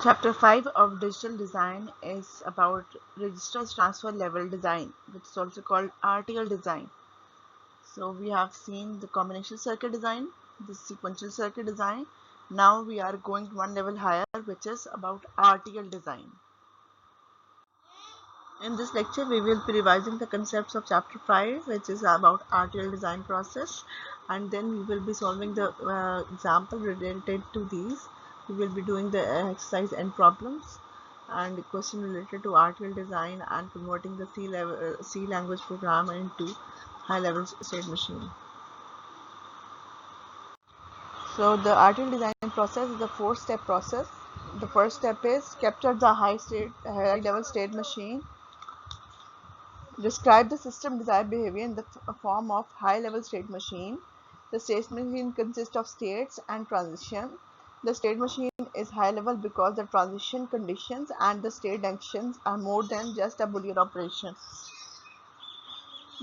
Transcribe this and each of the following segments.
Chapter 5 of digital design is about registers transfer level design, which is also called RTL design. So we have seen the combinational circuit design, the sequential circuit design. Now we are going one level higher, which is about RTL design. In this lecture, we will be revising the concepts of chapter 5, which is about RTL design process, and then we will be solving the example related to these. We will be doing the exercise and problems and the question related to RTL design and converting the C language program into high-level state machine. So the RTL design process is a four-step process. The first step is capture the high-level state machine. Describe the system desired behavior in the form of high-level state machine. The state machine consists of states and transition. The state machine is high-level because the transition conditions and the state actions are more than just a Boolean operation.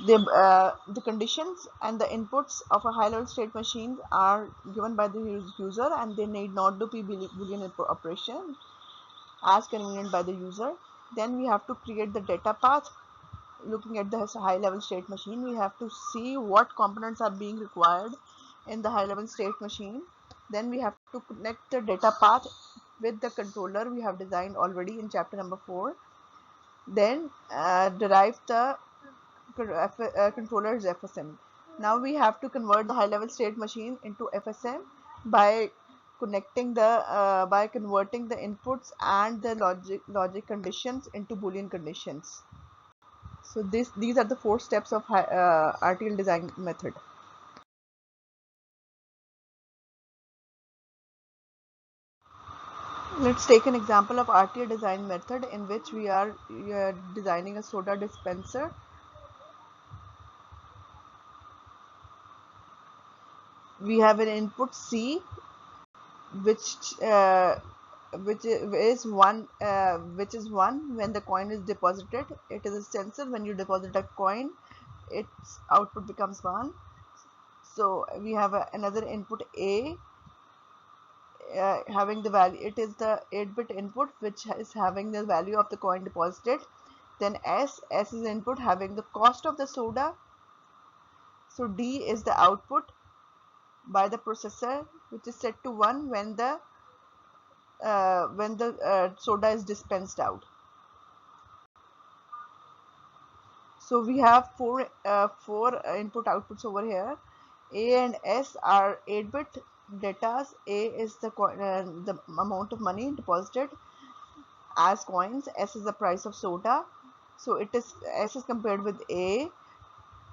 The conditions and the inputs of a high-level state machine are given by the user, and they need not to be Boolean operation as convenient by the user. Then we have to create the data path. Looking at the high level state machine, we have to see what components are being required in the high level state machine. Then we have to connect the data path with the controller we have designed already in chapter number 4. Then derive the controller's FSM. Now we have to convert the high level state machine into FSM by converting the inputs and the logic conditions into Boolean conditions. So these are the 4 steps of RTL design method. Let's take an example of RTL design method in which we are designing a soda dispenser. We have an input C, which is one when the coin is deposited. It is a sensor. When you deposit a coin, its output becomes 1. So we have another input A, having the value. It is the 8-bit input which is having the value of the coin deposited. Then S is input having the cost of the soda. So D is the output by the processor, which is set to 1 when the soda is dispensed out. So we have four input outputs over here. A and S are 8-bit datas. A is the amount of money deposited as coins. S is the price of soda. So S is compared with A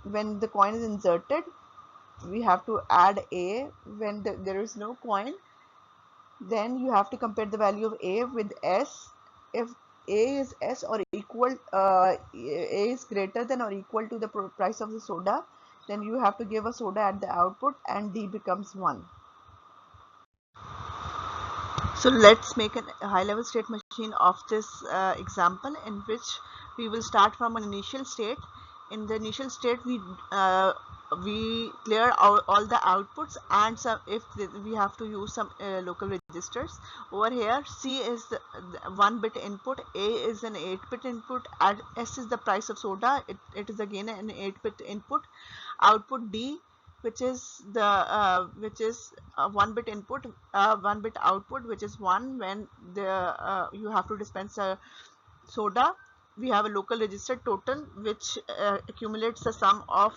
when the coin is inserted. We have to add A when there is no coin. Then you have to compare the value of A with S. If A is S or equal, A is greater than or equal to the price of the soda, then you have to give a soda at the output and D becomes 1. So let's make a high-level state machine of this example, in which we will start from an initial state. In the initial state, we clear all the outputs, and if we have to use some local registers. Over here, C is the 1-bit input, A is an 8-bit input, and S is the price of soda. It is again an 8-bit input. Output D, which is the 1-bit input, 1-bit output, which is 1 when you have to dispense a soda. We have a local register total, which accumulates the sum of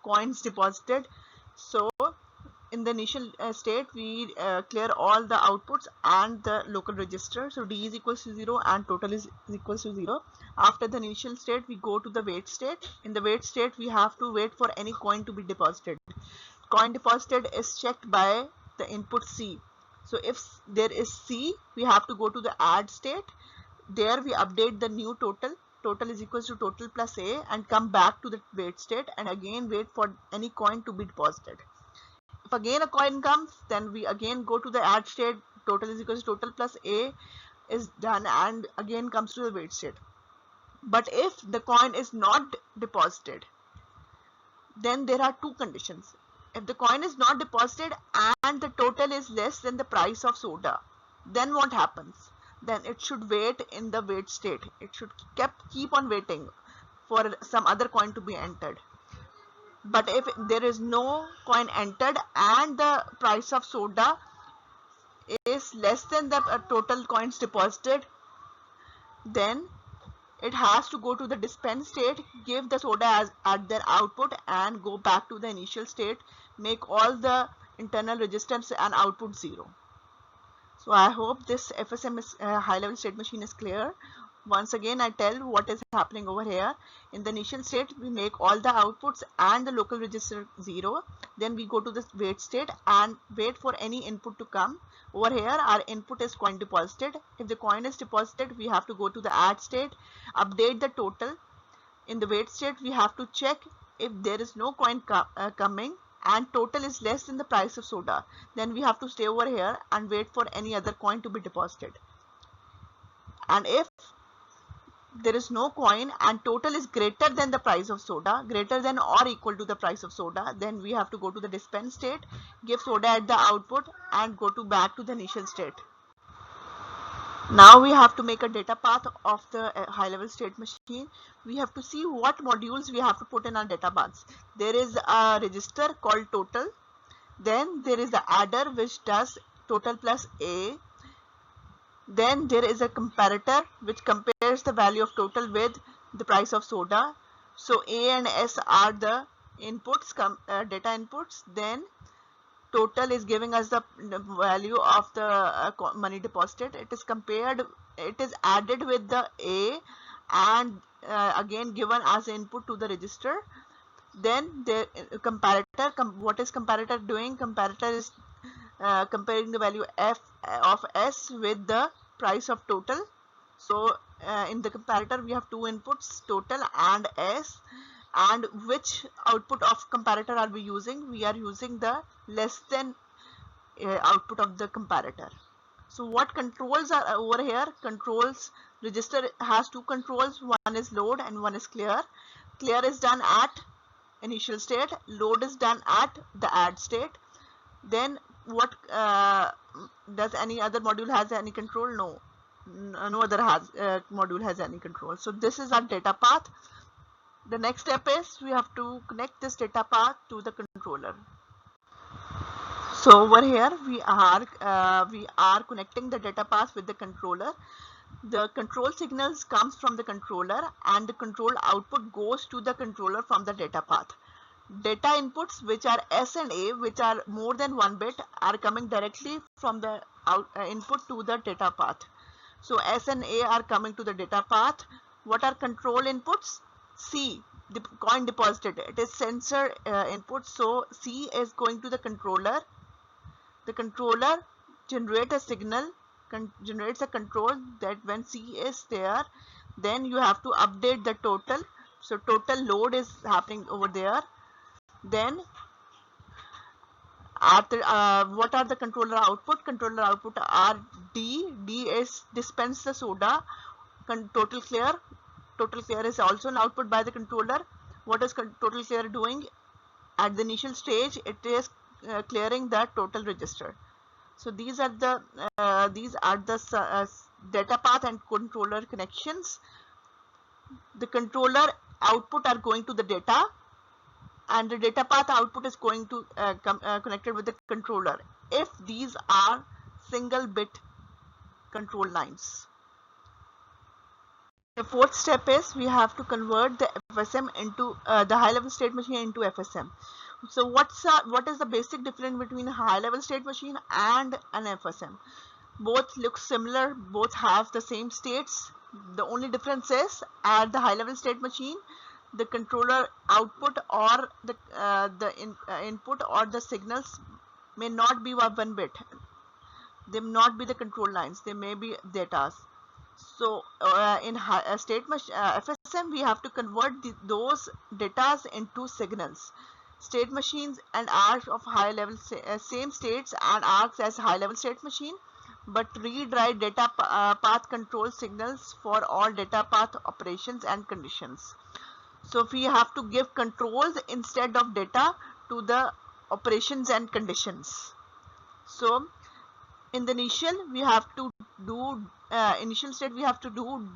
coins deposited. So in the initial state, we clear all the outputs and the local register. So D is equals to 0 and total is equals to 0. After the initial state, we go to the wait state. In the wait state, we have to wait for any coin to be deposited. Coin deposited is checked by the input C. So if there is C, we have to go to the add state. There we update the new total. Total is equals to total plus A, and come back to the wait state and again wait for any coin to be deposited. If again a coin comes, then we again go to the add state. Total is equals to total plus A is done, and again comes to the wait state. But if the coin is not deposited, then there are 2 conditions. If the coin is not deposited and the total is less than the price of soda, then what happens? then it should wait in the wait state. It should keep on waiting for some other coin to be entered. But if there is no coin entered and the price of soda is less than the total coins deposited, then it has to go to the dispense state, give the soda as at their output, and go back to the initial state, make all the internal registers and output 0. So I hope this FSM is high level state machine is clear. Once again, I tell what is happening over here. In the initial state, we make all the outputs and the local register 0. Then we go to the wait state and wait for any input to come. Over here, our input is coin deposited. If the coin is deposited, we have to go to the add state, update the total. In the wait state, we have to check if there is no coin coming and total is less than the price of soda. Then we have to stay over here and wait for any other coin to be deposited. And if there is no coin and total is greater than the price of soda, greater than or equal to the price of soda, then we have to go to the dispense state, give soda at the output, and go to back to the initial state. Now we have to make a data path of the high level state machine. We have to see what modules we have to put in our data paths. There is a register called total. Then there is the adder which does total plus A. Then there is a comparator which compares the value of total with the price of soda. So A and S are the inputs, data inputs. Then total is giving us the value of the money deposited. It is compared, it is added with the A and again given as input to the register. Then the comparator, what is comparator doing? Comparator is comparing the value f of S with the price of total. So in the comparator we have two inputs, total and S. And which output of comparator are we using? We are using the less than output of the comparator. So what controls are over here? Controls register has two controls. One is load and one is clear. Clear is done at initial state. Load is done at the add state. Then what does any other module has any control? No, no other module has any control. So this is our data path. The next step is we have to connect this data path to the controller. So over here we are connecting the data path with the controller. The control signals comes from the controller and the control output goes to the controller from the data path. Data inputs which are S and A, which are more than 1 bit, are coming directly from the input to the data path. So S and A are coming to the data path. What are control inputs? C, the coin deposited. It is sensor input. So C is going to the controller. The controller generates a signal, generates a control that when C is there, then you have to update the total. So total load is happening over there. Then after what are the controller output? Controller output are D. D is dispense the soda. Total clear. Total clear is also an output by the controller. What is total clear doing? At the initial stage, it is clearing the total register. So these are the data path and controller connections. The controller output are going to the data, and the data path output is going to connected with the controller if these are single bit control lines. The fourth step is we have to convert the FSM into the high level state machine into FSM. So what is the basic difference between a high level state machine and an FSM? Both look similar, both have the same states. The only difference is at the high level state machine, the controller output or the input or the signals may not be 1 bit. They may not be the control lines. They may be data. So in FSM, we have to convert those data into signals. State machines and are of high level same states and acts as high level state machine, but read write data path control signals for all data path operations and conditions. So we have to give controls instead of data to the operations and conditions. So in the initial we have to do initial state we have to do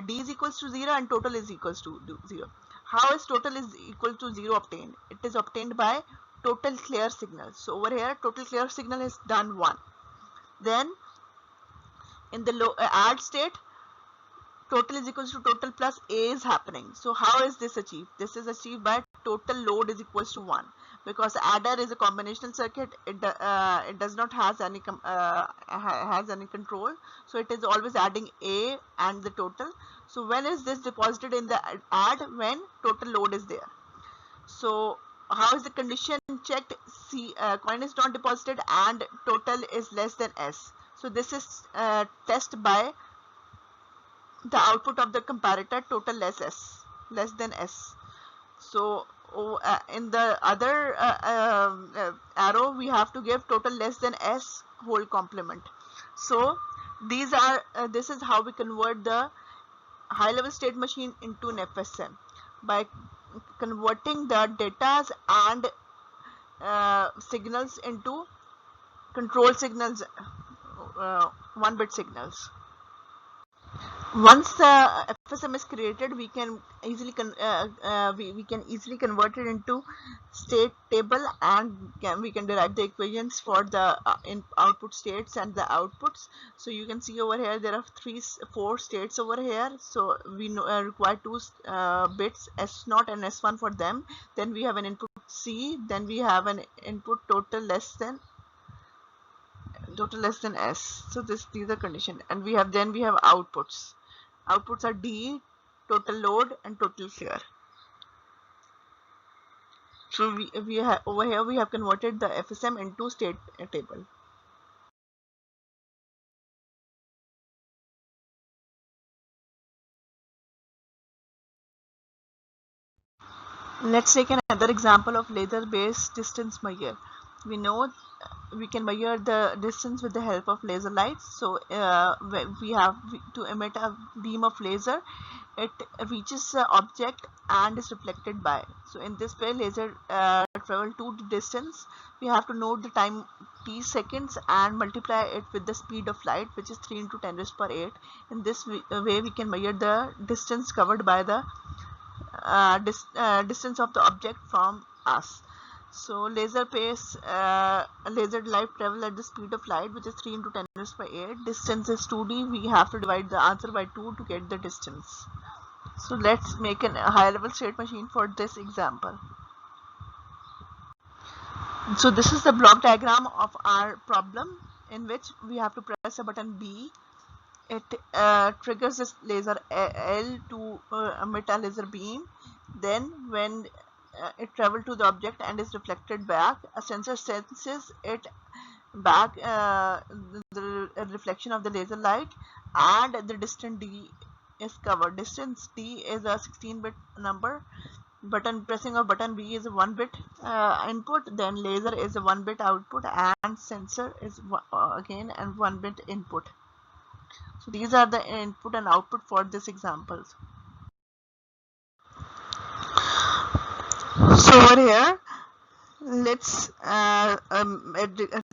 d is equals to 0 and total is equals to 0. How is total is equal to 0 obtained? It is obtained by total clear signal. So over here total clear signal is done 1. Then in the add state total is equals to total plus a is happening. So how is this achieved? This is achieved by total load is equals to 1, because adder is a combinational circuit. It does not has any has any control, so it is always adding a and the total. So when is this deposited in the add? When total load is there. So how is the condition checked? See, coin is not deposited and total is less than s. So this is test by the output of the comparator total less than s. So in the other arrow we have to give total less than s whole complement. So these are this is how we convert the high level state machine into an FSM, by converting the datas and signals into control signals, 1-bit signals. Once the FSM is created, we can easily we can easily convert it into state table, and we can derive the equations for the output states and the outputs. So you can see over here there are 4 states over here. So we require 2 bits S0 and S1 for them. Then we have an input C. Then we have an input total less than S. So these are condition, and we have outputs. Outputs are D, total load, and total clear. So we have over here we have converted the FSM into state table. Let's take another example of laser based distance measure. We know we can measure the distance with the help of laser lights. So we have to emit a beam of laser. It reaches the object and is reflected by. So in this way laser travel to the distance. We have to note the time t seconds and multiply it with the speed of light, which is 3 into 10 raised per 8. In this way we can measure the distance covered by the distance of the object from us. So laser light travel at the speed of light, which is 3 into 10 raised by 8. Distance is 2d. We have to divide the answer by 2 to get the distance. So let's make a high level state machine for this example. So this is the block diagram of our problem, in which we have to press a button B. It triggers this laser L to emit a laser beam. Then when it travels to the object and is reflected back, a sensor senses it back, the reflection of the laser light, and the distance D is covered. Distance D is a 16-bit number. Pressing of button B is a 1-bit input, then laser is a 1-bit output, and sensor is again and 1-bit input. So these are the input and output for this example. So over here, let's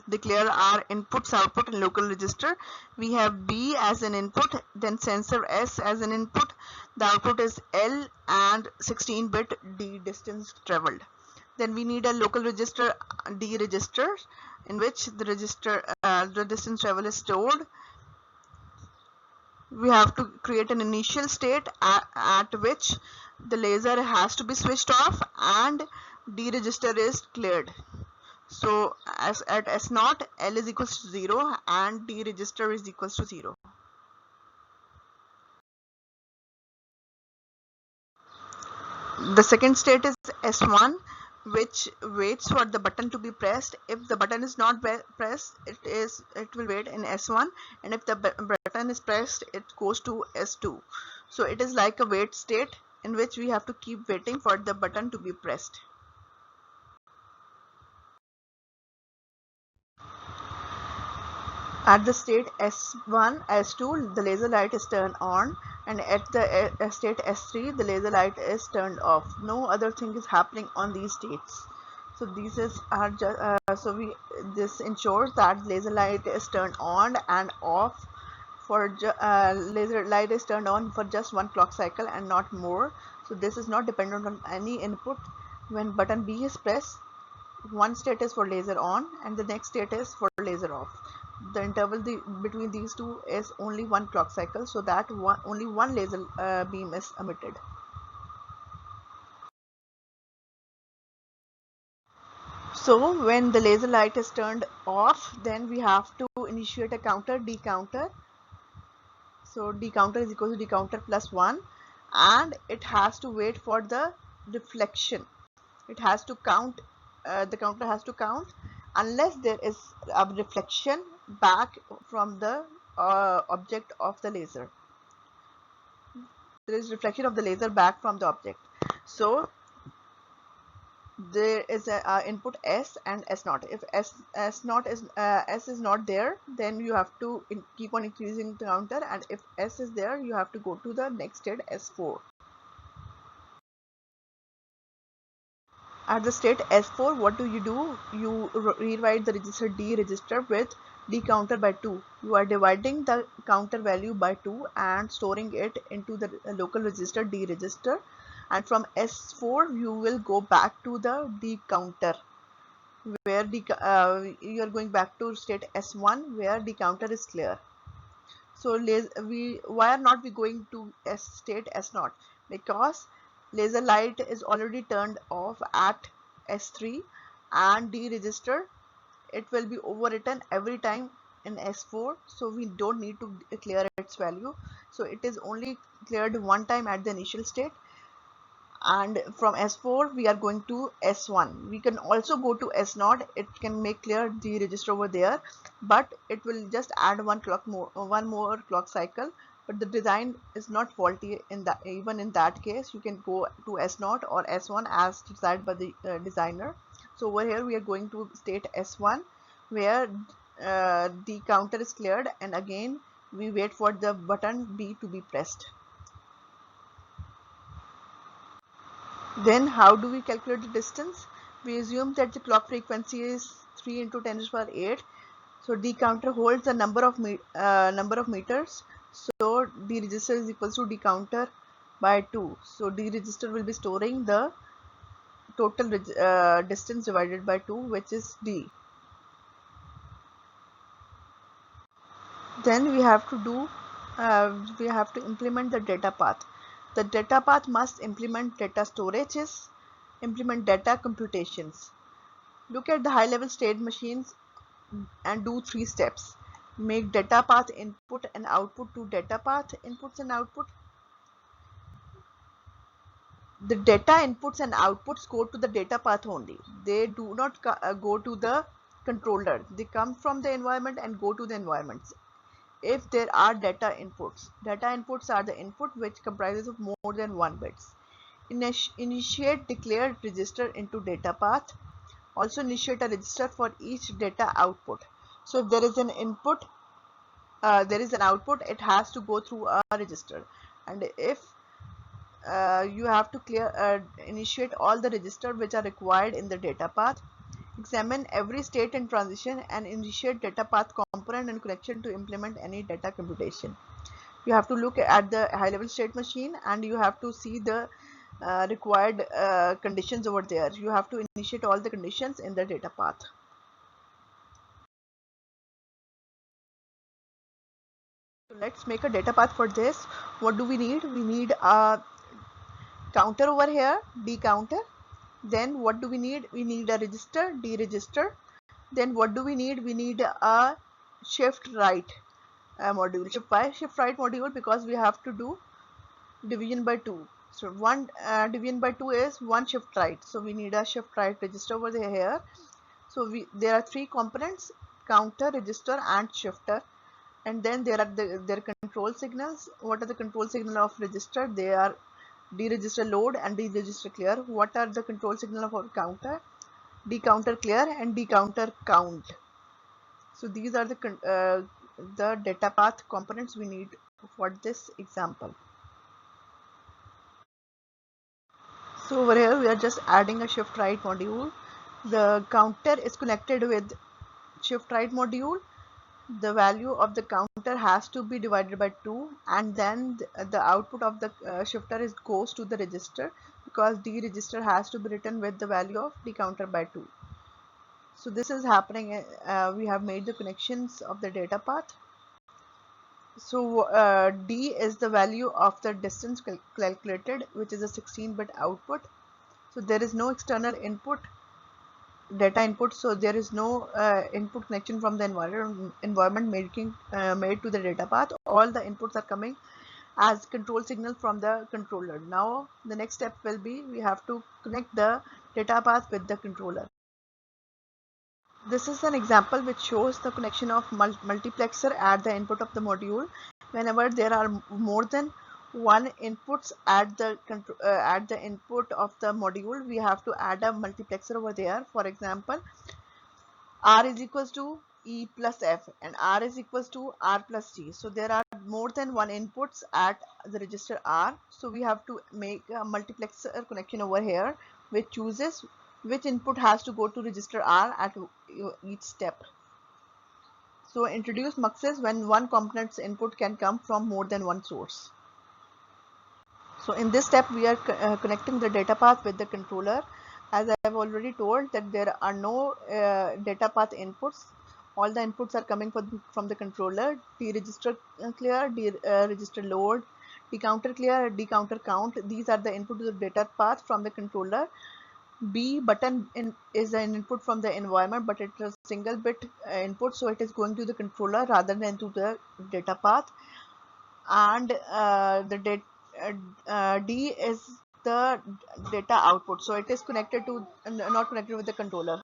declare our inputs, output, and local register. We have B as an input, then sensor S as an input. The output is L and 16-bit D distance traveled. Then we need a local register D register, in which the distance travel is stored. We have to create an initial state at which the laser has to be switched off and D register is cleared. So as at S0, L is equals to 0 and D register is equals to 0. The second state is S1, which waits for the button to be pressed. If the button is not pressed, it will wait in S1, and if the button is pressed, it goes to S2. So it is like a wait state in which we have to keep waiting for the button to be pressed. At the state S1, S2, the laser light is turned on, and at the state S3, the laser light is turned off. No other thing is happening on these states. So these is are just this ensures that laser light is turned on and off for laser light is turned on for just one clock cycle and not more. So this is not dependent on any input. When button B is pressed, one state is for laser on and the next state is for laser off. The interval between these two is only one clock cycle, so that only one laser beam is emitted. So when the laser light is turned off, then we have to initiate a counter, D counter. So D counter is equal to D counter plus 1, and it has to wait for the reflection. It has to count, the counter has to count unless there is a reflection back from the object of the laser. There is reflection of the laser back from the object. So there is a input S and S naught. If S naught is S is not there, then you have to keep on increasing the counter, and if S is there, you have to go to the next state S4. At the state S4, what do? You rewrite the register D register with D counter by 2. You are dividing the counter value by 2 and storing it into the local register D register, and from S4 you will go back to the D counter where you are going back to state S1 where the counter is clear. So why are not we going to state S0? Because laser light is already turned off at S3 and D register, it will be overwritten every time in S4, so we don't need to clear its value. So it is only cleared one time at the initial state, and from S4 we are going to S1. We can also go to S0. It can make clear the register over there, but it will just add one more clock cycle. But the design is not faulty in that. Even in that case, you can go to S0 or S1 as desired by the designer. So over here we are going to state S1 where the counter is cleared, and again we wait for the button B to be pressed. Then how do we calculate the distance? We assume that the clock frequency is 3 into 10 to the power 8. So D counter holds the number of meters. So D register is equal to D counter by 2. So D register will be storing the total distance divided by 2, which is D. Then we have to implement the data path. The data path must implement data storages, implement data computations. Look at the high-level state machines and do 3 steps. Make data path input and output to data path inputs and output. The data inputs and outputs go to the data path only. They do not go to the controller. They come from the environment and go to the environments. If there are data inputs are the input which comprises of more than 1 bits. Initiate declared register into data path. Also initiate a register for each data output. So if there is an input, there is an output, it has to go through a register. And if you have to initiate all the register which are required in the data path, examine every state and transition and initiate data path component and connection to implement any data computation. You have to look at the high-level state machine and you have to see the required conditions over there. You have to initiate all the conditions in the data path. So let's make a data path for this. What do we need? We need a counter over here, D counter. Then what do we need? We need a register, D register. Then what do we need? We need a shift right module. Shift right module because we have to do division by 2. So one division by 2 is one shift right. So we need a shift right register over here. So there are 3 components: counter, register, and shifter. And then there are their control signals. What are the control signal of register? They are D register load and D register clear. What are the control signal of our counter? D counter clear and D counter count. So these are the data path components we need for this example. So over here we are just adding a shift right module. The counter is connected with shift right module. The value of the counter has to be divided by 2, and then the output of the shifter is goes to the register, because D register has to be written with the value of D counter by 2. So this is happening. We have made the connections of the data path. So D is the value of the distance calculated, which is a 16-bit output. So there is no external input, data input, so there is no input connection from the environment made to the data path. All the inputs are coming as control signal from the controller. Now the next step will be, we have to connect the data path with the controller. This is an example which shows the connection of multiplexer at the input of the module. Whenever there are more than one inputs at the input of the module, we have to add a multiplexer over there. For example, R is equals to E plus F and R is equals to R plus G. So there are more than one inputs at the register R. So we have to make a multiplexer connection over here, which chooses which input has to go to register R at each step. So introduce muxes when one component's input can come from more than one source. So in this step, we are connecting the data path with the controller. As I have already told that there are no data path inputs. All the inputs are coming from the controller. D register clear, D register load, D counter clear, D counter count. These are the input to the data path from the controller. B button is an input from the environment, but it's a single bit input, so it is going to the controller rather than to the data path. And D is the data output, so it is connected to, not connected with the controller.